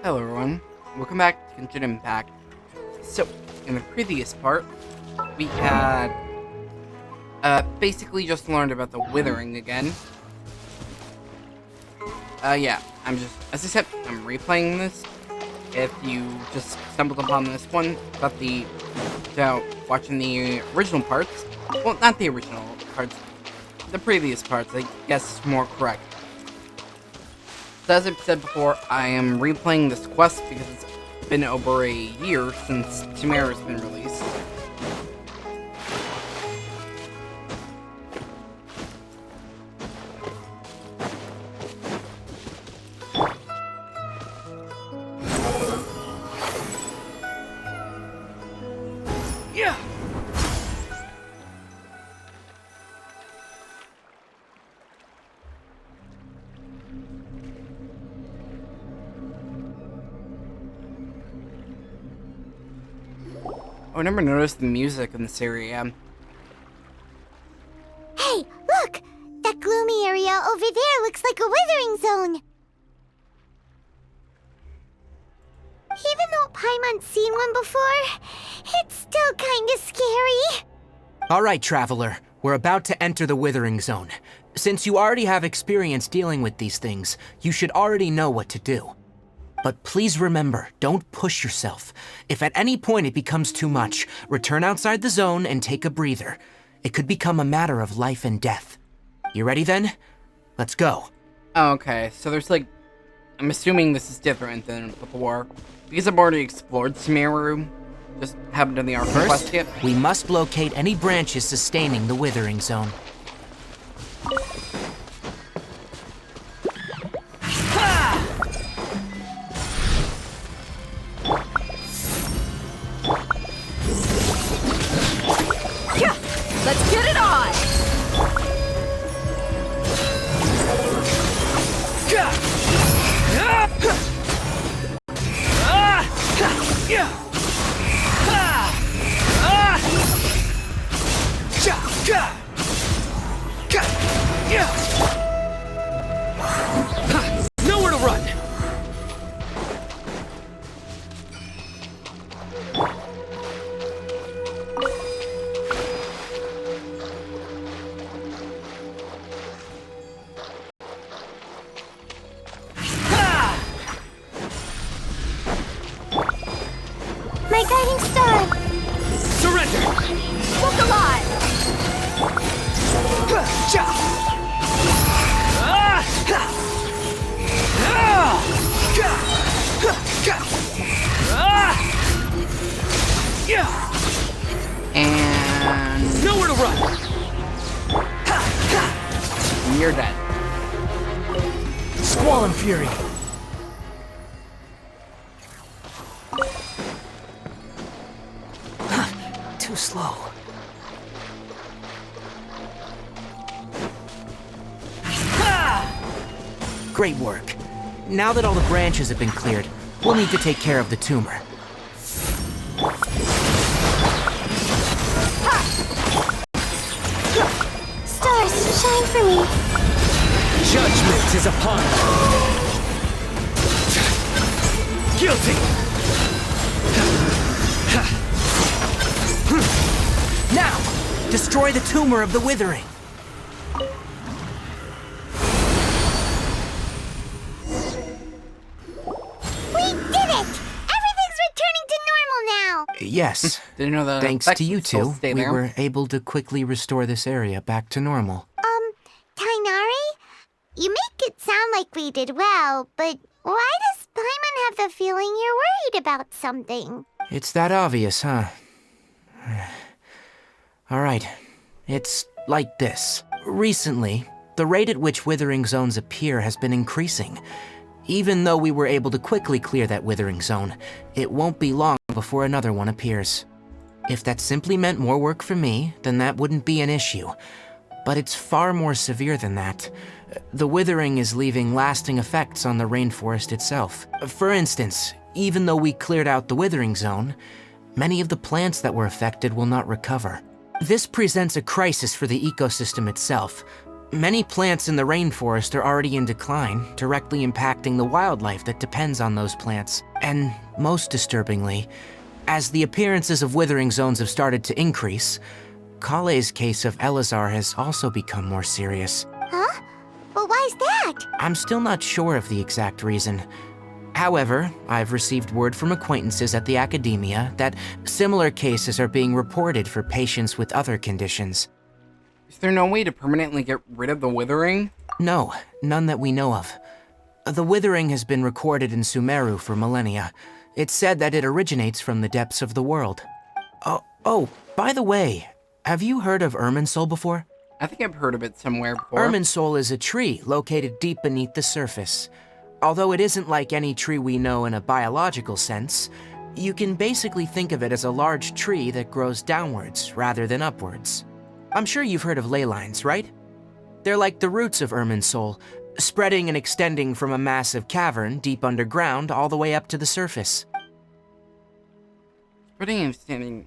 Hello everyone, welcome back to Genshin Impact. So, in the previous part, we had basically just learned about the Withering again. Yeah, as I said, I'm replaying this. If you just stumbled upon this one, without watching the original parts, well, not the original parts, the previous parts, I guess is more correct. So as I've said before, I am replaying this quest because it's been over a year since Sumeru has been released. Yeah. Oh, I never noticed the music in this area. Hey, look! That gloomy area over there looks like a withering zone. Even though Paimon's seen one before, it's still kinda scary. Alright, Traveler. We're about to enter the Withering Zone. Since you already have experience dealing with these things, you should already know what to do. But please remember, don't push yourself. If at any point it becomes too much, return outside the zone and take a breather. It could become a matter of life and death. You ready then? Let's go. Oh, okay, so I'm assuming this is different than before. Because I've already explored Sumeru, just haven't done the archon quest yet. We must locate any branches sustaining the Withering Zone. Let's get it on! Nowhere to run! My guiding star! Surrender! Look alive! And Nowhere to run! you're dead. Squall and Fury! Too slow. Great work. Now that all the branches have been cleared, we'll need to take care of the tumor. Stars, shine for me. Judgment is upon us. Guilty! Now, destroy the tumor of the Withering. We did it! Everything's returning to normal now. Yes. Didn't know the Thanks effects to you would still two, stay we there. were able to quickly restore this area back to normal. Tainari? You make it sound like we did well, but why does Paimon have the feeling you're worried about something? It's that obvious, huh? Alright, it's like this. Recently, the rate at which Withering Zones appear has been increasing. Even though we were able to quickly clear that Withering Zone, it won't be long before another one appears. If that simply meant more work for me, then that wouldn't be an issue. But it's far more severe than that. The Withering is leaving lasting effects on the rainforest itself. For instance, even though we cleared out the Withering Zone, many of the plants that were affected will not recover. This presents a crisis for the ecosystem itself, Many plants in the rainforest are already in decline, directly impacting the wildlife that depends on those plants. And most disturbingly, as the appearances of withering zones have started to increase, Kale's case of Elazar has also become more serious. Huh? But why's that? I'm still not sure of the exact reason. However, I've received word from acquaintances at the academia that similar cases are being reported for patients with other conditions. Is there no way to permanently get rid of the withering? No, none that we know of. The withering has been recorded in Sumeru for millennia. It's said that it originates from the depths of the world. Oh, by the way, have you heard of Irminsul before? I think I've heard of it somewhere before. Irminsul is a tree located deep beneath the surface. Although it isn't like any tree we know in a biological sense, you can basically think of it as a large tree that grows downwards rather than upwards. I'm sure you've heard of ley lines, right? They're like the roots of Irminsul, spreading and extending from a massive cavern deep underground all the way up to the surface. Spreading and extending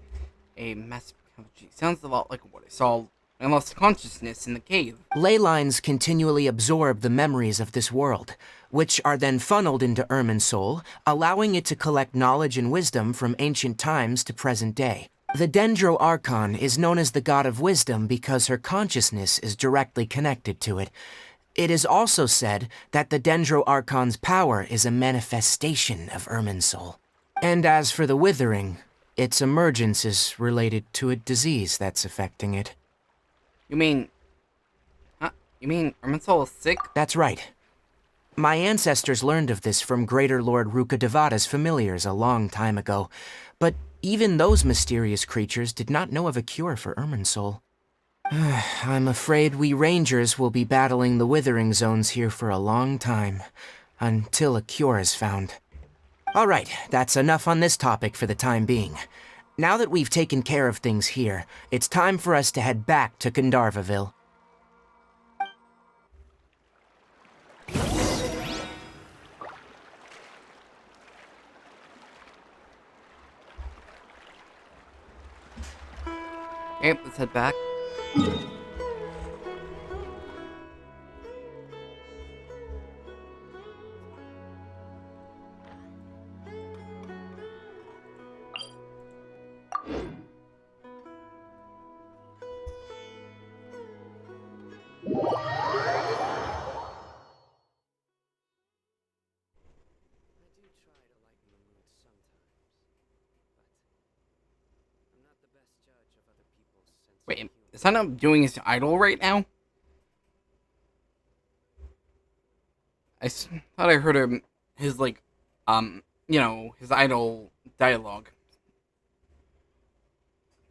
a massive country sounds a lot like what I saw when I lost consciousness in the cave. Ley lines continually absorb the memories of this world, which are then funneled into Irminsul, allowing it to collect knowledge and wisdom from ancient times to present day. The Dendro Archon is known as the god of wisdom because her consciousness is directly connected to it. It is also said that the Dendro Archon's power is a manifestation of Irminsul. And as for the withering, its emergence is related to a disease that's affecting it. You mean Irminsul is sick? That's right. My ancestors learned of this from Greater Lord Rukkhadevata's familiars a long time ago, but even those mysterious creatures did not know of a cure for Irminsul. I'm afraid we rangers will be battling the withering zones here for a long time, until a cure is found. All right, that's enough on this topic for the time being. Now that we've taken care of things here, it's time for us to head back to Gandharvaville. Okay, let's head back. Wait, is that not doing his idol right now? I thought I heard him, his his idol dialogue.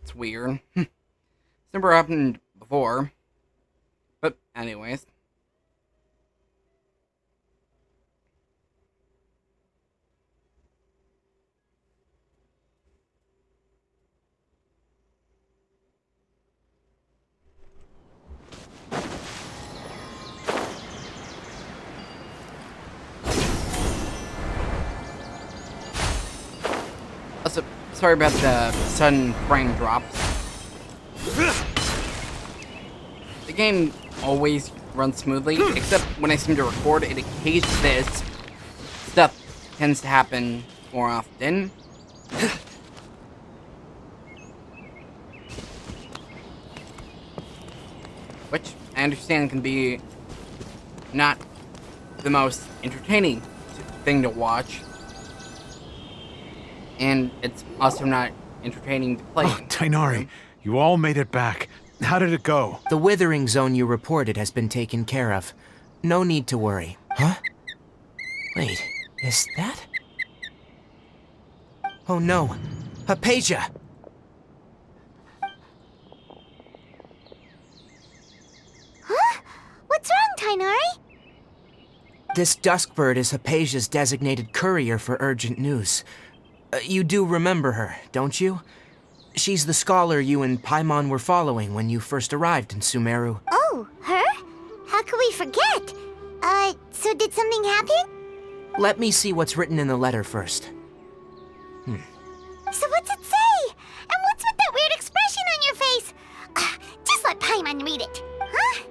It's weird. It's never happened before. But anyways. Also, sorry about the sudden frame drops. The game always runs smoothly, except when I seem to record it. Occasionally, this stuff tends to happen more often. Which I understand can be not the most entertaining thing to watch. And it's also not entertaining to play. Oh, Tighnari, you all made it back. How did it go? The withering zone you reported has been taken care of. No need to worry. Huh? Wait, is that? Oh no, Hypatia! Huh? What's wrong, Tighnari? This Duskbird is Hypatia's designated courier for urgent news. You do remember her, don't you? She's the scholar you and Paimon were following when you first arrived in Sumeru. Oh, her? How could we forget? So did something happen? Let me see what's written in the letter first. So what's it say? And what's with that weird expression on your face? Just let Paimon read it. Huh?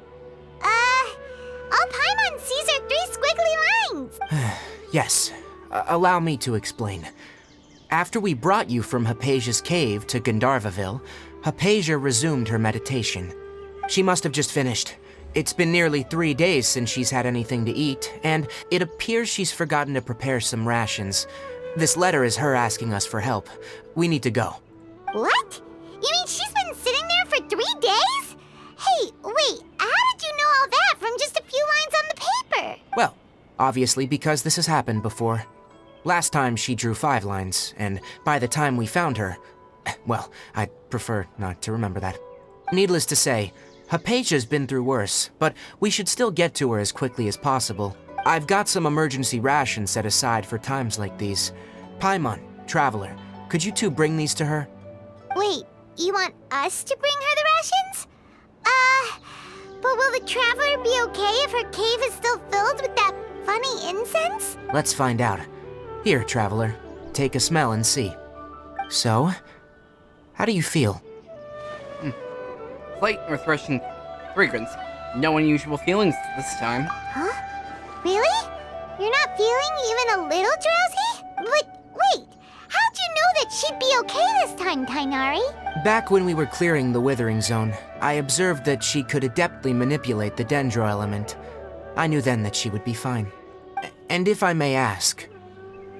Yes, allow me to explain. After we brought you from Hypatia's cave to Gandharvaville, Hypatia resumed her meditation. She must have just finished. It's been nearly 3 days since she's had anything to eat, and it appears she's forgotten to prepare some rations. This letter is her asking us for help. We need to go. What? You mean she's been sitting there for 3 days? Hey, wait, how did you know all that from just a few lines on the paper? Well, obviously because this has happened before. Last time she drew 5 lines, and by the time we found her, well, I'd prefer not to remember that. Needless to say, Hypatia's been through worse, but we should still get to her as quickly as possible. I've got some emergency rations set aside for times like these. Paimon, Traveler, could you two bring these to her? Wait, you want us to bring her the rations? But will the Traveler be okay if her cave is still filled with that funny incense? Let's find out. Here, Traveler, take a smell and see. So, how do you feel? Slight refreshing fragrance. No unusual feelings this time. Huh? Really? You're not feeling even a little drowsy? But wait, how'd you know that she'd be okay this time, Tainari? Back when we were clearing the Withering Zone, I observed that she could adeptly manipulate the dendro element. I knew then that she would be fine. And if I may ask,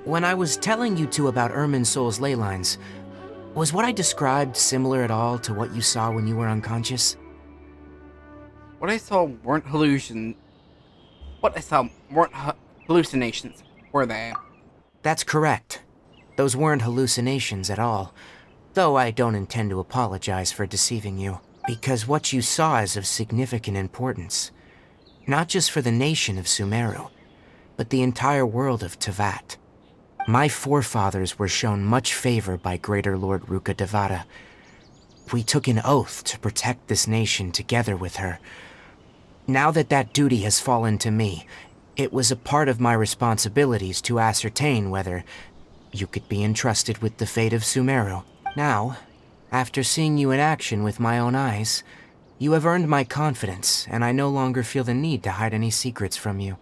when I was telling you two about Irminsol's ley lines, was what I described similar at all to what you saw when you were unconscious? What I saw weren't hallucinations, were they? That's correct. Those weren't hallucinations at all. Though I don't intend to apologize for deceiving you, because what you saw is of significant importance. Not just for the nation of Sumeru, but the entire world of Teyvat. My forefathers were shown much favor by Greater Lord Rukkhadevata. We took an oath to protect this nation together with her. Now that that duty has fallen to me, it was a part of my responsibilities to ascertain whether you could be entrusted with the fate of Sumeru. Now, after seeing you in action with my own eyes, you have earned my confidence, and I no longer feel the need to hide any secrets from you.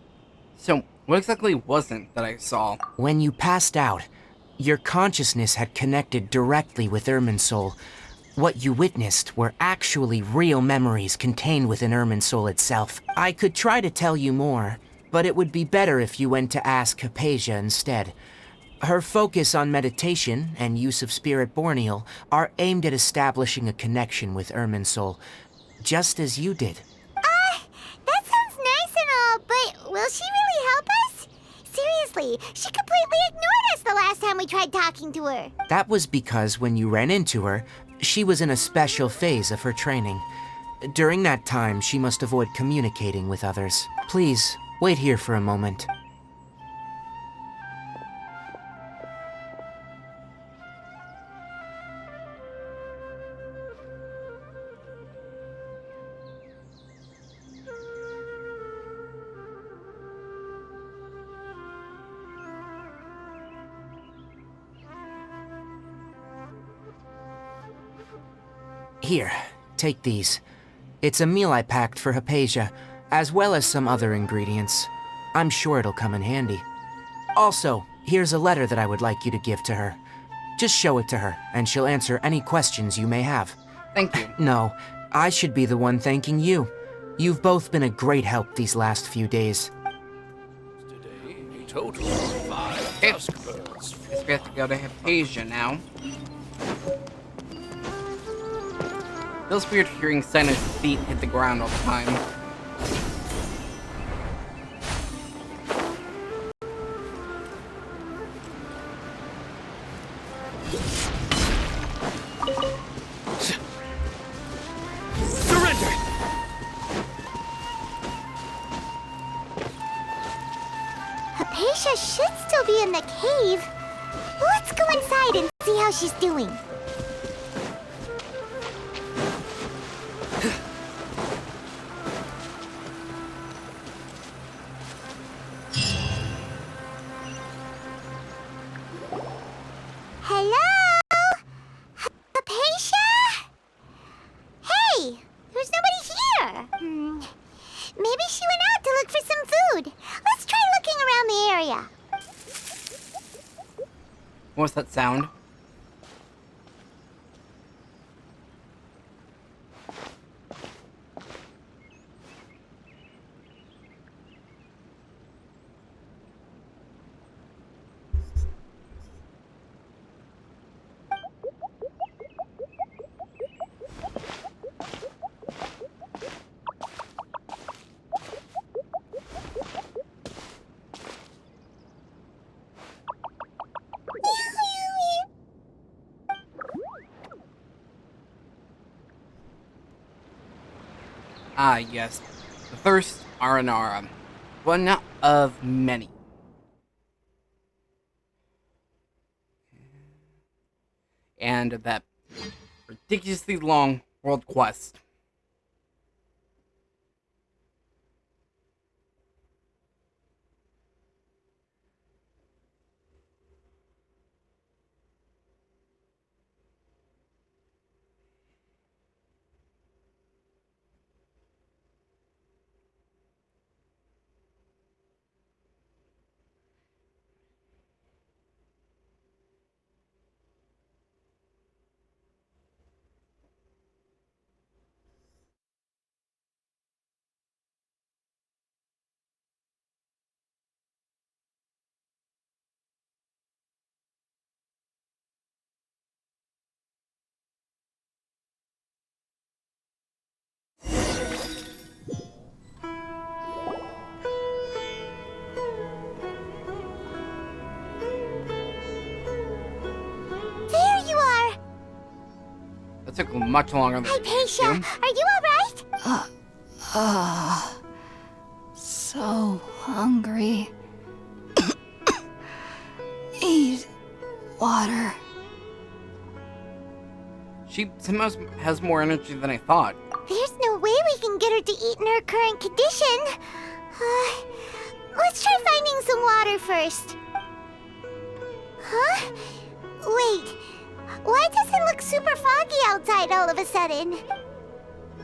So, what exactly wasn't that I saw? When you passed out, your consciousness had connected directly with Irminsul. What you witnessed were actually real memories contained within Irminsul itself. I could try to tell you more, but it would be better if you went to ask Hypatia instead. Her focus on meditation and use of Spirit Borneal are aimed at establishing a connection with Irminsul, just as you did. That sounds nice and all, but will she really help us? Seriously, she completely ignored us the last time we tried talking to her. That was because when you ran into her, she was in a special phase of her training. During that time, she must avoid communicating with others. Please, wait here for a moment. Here, take these. It's a meal I packed for Hypatia, as well as some other ingredients. I'm sure it'll come in handy. Also, here's a letter that I would like you to give to her. Just show it to her, and she'll answer any questions you may have. Thank you. No, I should be the one thanking you. You've both been a great help these last few days. Today, a total of 5 Okay. dusk birds. Guess we have to go to Hypatia now. Feels weird hearing Senna's feet hit the ground all the time. Surrender! Hypatia should still be in the cave. Let's go inside and see how she's doing. Hello? Hypatia? Hey, there's nobody here. Maybe she went out to look for some food. Let's try looking around the area. What's that sound? Ah, yes. The Thirst Aranara. One of many. And that ridiculously long world quest. There you are! That took much longer than Hi, it used to. Paisha. Are you alright? So hungry. Need water. She somehow has more energy than I thought. There's no way we can get her to eat in her current condition. Let's try finding some water first. Huh? Wait. Why does it look super foggy outside all of a sudden?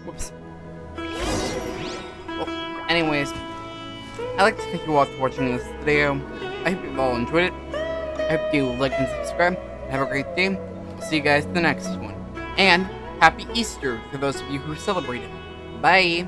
Whoops. Well, anyways, I'd like to thank you all for watching this video. I hope you all enjoyed it. I hope you like and subscribe. Have a great day. I'll see you guys in the next one. And Happy Easter for those of you who celebrate it. Bye!